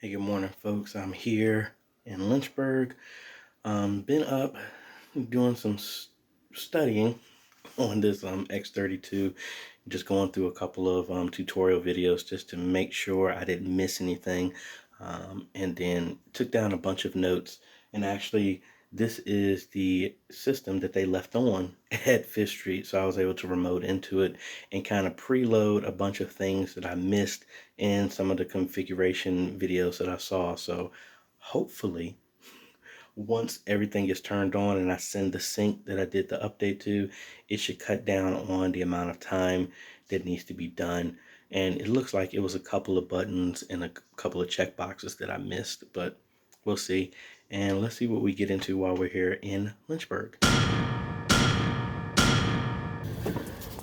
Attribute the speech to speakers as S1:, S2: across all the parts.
S1: Hey, good morning, folks. I'm here in Lynchburg. Been up doing some studying on this X32, just going through a couple of tutorial videos just to make sure I didn't miss anything, and then took down a bunch of notes. And actually, this is the system that they left on at 5th Street, so I was able to remote into it and kind of preload a bunch of things that I missed in some of the configuration videos that I saw. So hopefully, once everything is turned on and I send the sync that I did the update to, it should cut down on the amount of time that needs to be done. And it looks like it was a couple of buttons and a couple of check boxes that I missed, but we'll see. And let's see what we get into while we're here in Lynchburg.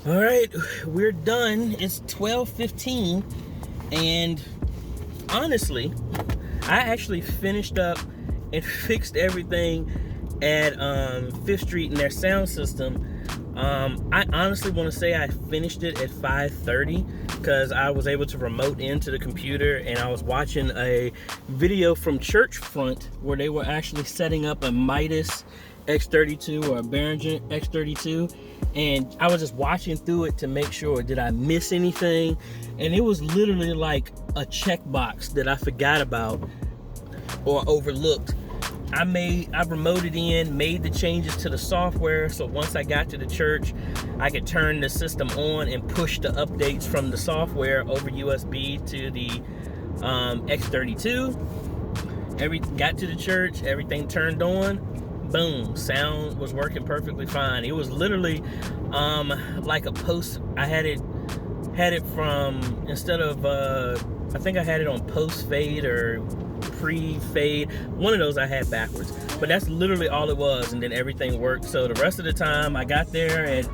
S1: All right, we're done. It's 12:15, and honestly, I actually finished up and fixed everything at 5th Street in their sound system. I honestly want to say I finished it at 5:30 because I was able to remote into the computer, and I was watching a video from Church Front where they were actually setting up a Midas X32 or a Behringer X32, and I was just watching through it to make sure, did I miss anything? And it was literally like a checkbox that I forgot about or overlooked. I remoted in, made the changes to the software, so once I got to the church, I could turn the system on and push the updates from the software over USB to the X32. Got to the church, everything turned on, boom, sound was working perfectly fine. It was literally like a post. I had it from, instead of I think I had it on post fade or pre-fade, one of those I had backwards, but that's literally all it was, and then everything worked. So the rest of the time I got there at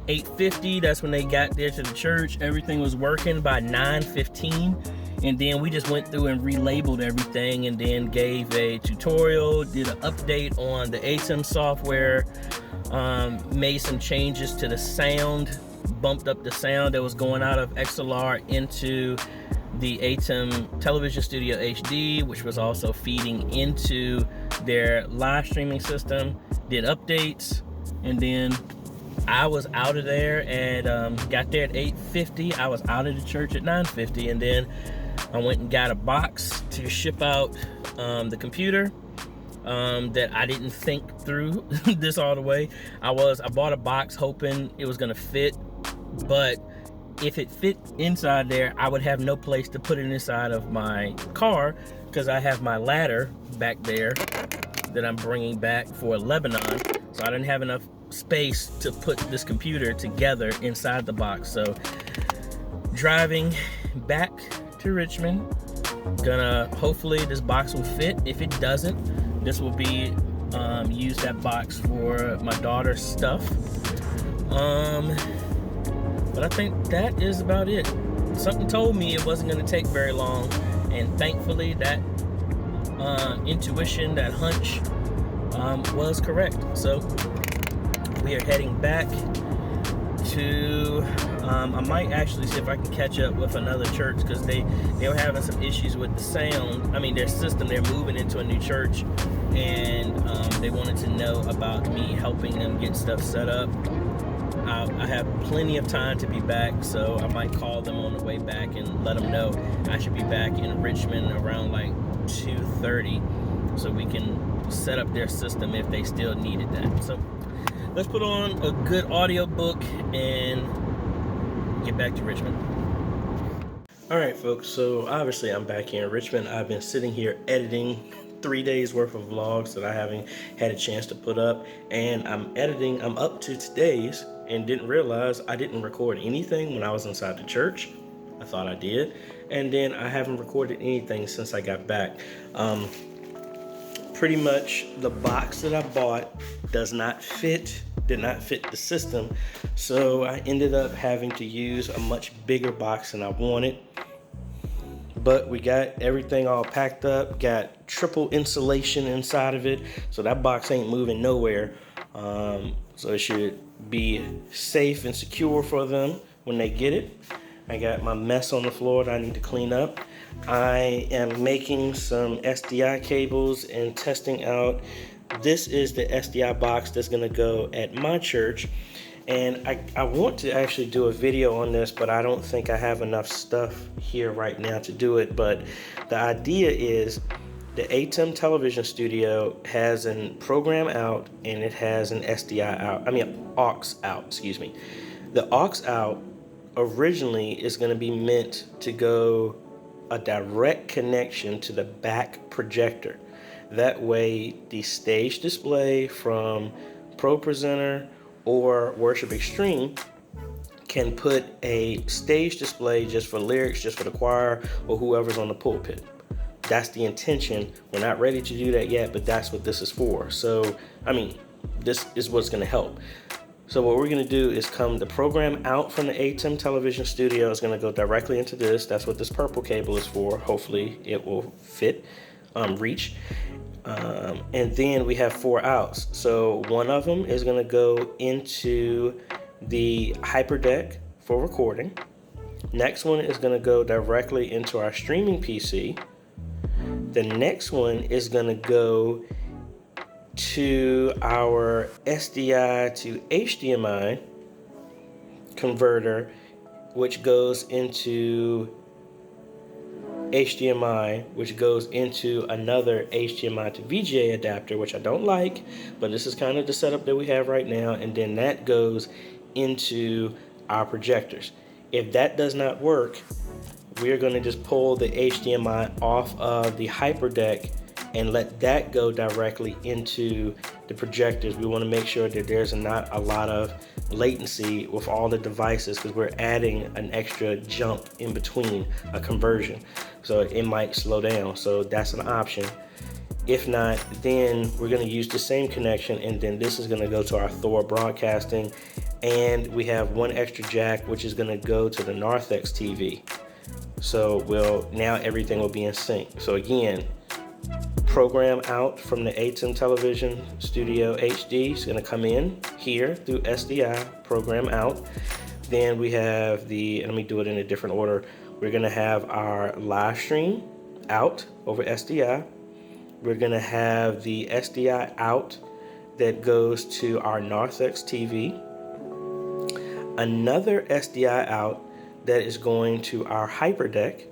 S1: 8:50, that's when they got there to the church, everything was working by 9:15, and then we just went through and relabeled everything, and then gave a tutorial, did an update on the ATEM software, made some changes to the sound, bumped up the sound that was going out of XLR into the ATEM Television Studio HD, which was also feeding into their live streaming system, did updates, and then I was out of there and got there at 8:50. I was out of the church at 9:50, and then I went and got a box to ship out the computer that I didn't think through this all the way. I bought a box hoping it was gonna fit, but if it fit inside there, I would have no place to put it inside of my car because I have my ladder back there that I'm bringing back for Lebanon. So I didn't have enough space to put this computer together inside the box. So driving back to Richmond, hopefully this box will fit. If it doesn't, this will be use that box for my daughter's stuff. But I think that is about it. Something told me it wasn't going to take very long, and thankfully that intuition, that hunch, was correct. So we are heading back to, I might actually see if I can catch up with another church, because they were having some issues with the sound. I mean, their system, they're moving into a new church, and they wanted to know about me helping them get stuff set up. I have plenty of time to be back, so I might call them on the way back and let them know I should be back in Richmond around like 2:30, so we can set up their system if they still needed that. So let's put on a good audio book and get back to Richmond. All right, folks, so obviously I'm back here in Richmond. I've been sitting here editing 3 days worth of vlogs that I haven't had a chance to put up, and I'm up to today's, and didn't realize I didn't record anything when I was inside the church. I thought I did, and then I haven't recorded anything since I got back. Pretty much the box that I bought did not fit the system, so I ended up having to use a much bigger box than I wanted. But we got everything all packed up, got triple insulation inside of it, so that box ain't moving nowhere. So it should be safe and secure for them when they get it. I got my mess on the floor that I need to clean up. I am making some SDI cables and testing out. This is the SDI box that's going to go at my church. And I want to actually do a video on this, but I don't think I have enough stuff here right now to do it. But the idea is the ATEM television studio has a program out and it has an SDI out. I mean, aux out, excuse me. The aux out originally is going to be meant to go a direct connection to the back projector. That way the stage display from Pro Presenter or Worship Extreme can put a stage display just for lyrics, just for the choir, or whoever's on the pulpit. That's the intention. We're not ready to do that yet, but that's what this is for. So, I mean, this is what's going to help. So what we're going to do is the program out from the ATEM television studio is going to go directly into this. That's what this purple cable is for. Hopefully it will fit, reach. And then we have 4 outs. So one of them is going to go into the hyperdeck for recording. Next one is going to go directly into our streaming PC. The next one is going to go to our SDI to HDMI converter, which goes into HDMI, which goes into another HDMI to VGA adapter, which I don't like, but this is kind of the setup that we have right now. And then that goes into our projectors. If that does not work, we're going to just pull the HDMI off of the hyperdeck and let that go directly into the projectors. We want to make sure that there's not a lot of latency with all the devices, because we're adding an extra jump in between a conversion. So it might slow down. So that's an option. If not, then we're going to use the same connection, and then this is going to go to our Thor broadcasting. And we have one extra jack, which is going to go to the Narthex TV. So now everything will be in sync. So again, program out from the ATEM television studio HD is going to come in here through SDI, program out. Then we have let me do it in a different order. We're going to have our live stream out over SDI. We're going to have the SDI out that goes to our Narthex TV. Another SDI out that is going to our hyperdeck.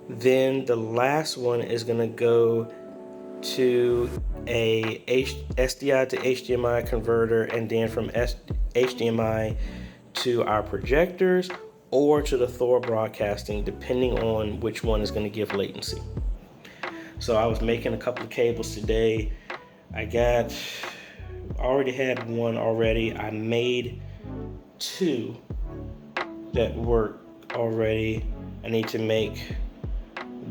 S1: Then the last one is going to go to a SDI to HDMI converter, and then from HDMI to our projectors or to the Thor broadcasting, depending on which one is going to give latency. So I was making a couple of cables today. I already had one already. I made 2 that work already. I need to make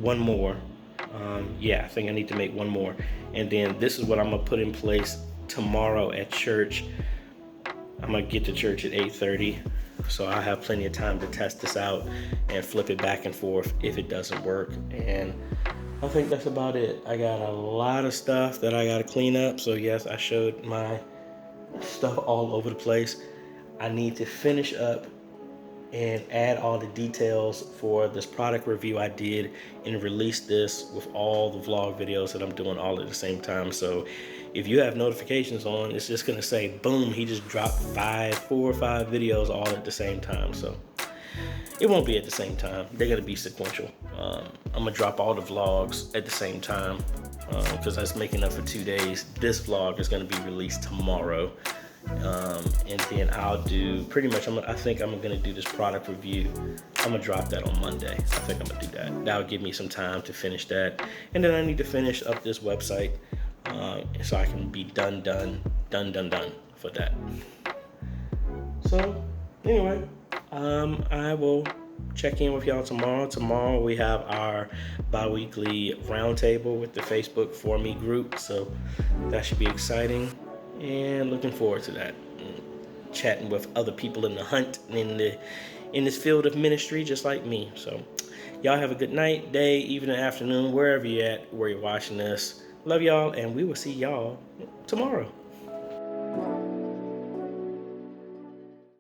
S1: one more. I think I need to make one more. And then this is what I'm gonna put in place tomorrow at church. I'm gonna get to church at 8:30, so I have plenty of time to test this out and flip it back and forth if it doesn't work. And I think that's about it. I got a lot of stuff that I gotta clean up. So yes, I showed my stuff all over the place. I need to finish up and add all the details for this product review I did and release this with all the vlog videos that I'm doing all at the same time. So if you have notifications on, it's just gonna say, boom, he just dropped 4 or 5 videos all at the same time. So it won't be at the same time. They're gonna be sequential. I'm gonna drop all the vlogs at the same time because that's making up for 2 days. This vlog is gonna be released tomorrow. And then I'll do pretty much, I think I'm gonna do this product review. I'm gonna drop that on Monday. I think I'm gonna do that. That'll give me some time to finish that. And then I need to finish up this website so I can be done for that. So anyway, I will check in with y'all tomorrow. Tomorrow we have our bi-weekly roundtable with the Facebook For Me group. So that should be exciting. And looking forward to that. Chatting with other people in the hunt in this field of ministry, just like me. So y'all have a good night, day, evening, afternoon, wherever you're at, where you're watching this. Love y'all, and we will see y'all tomorrow.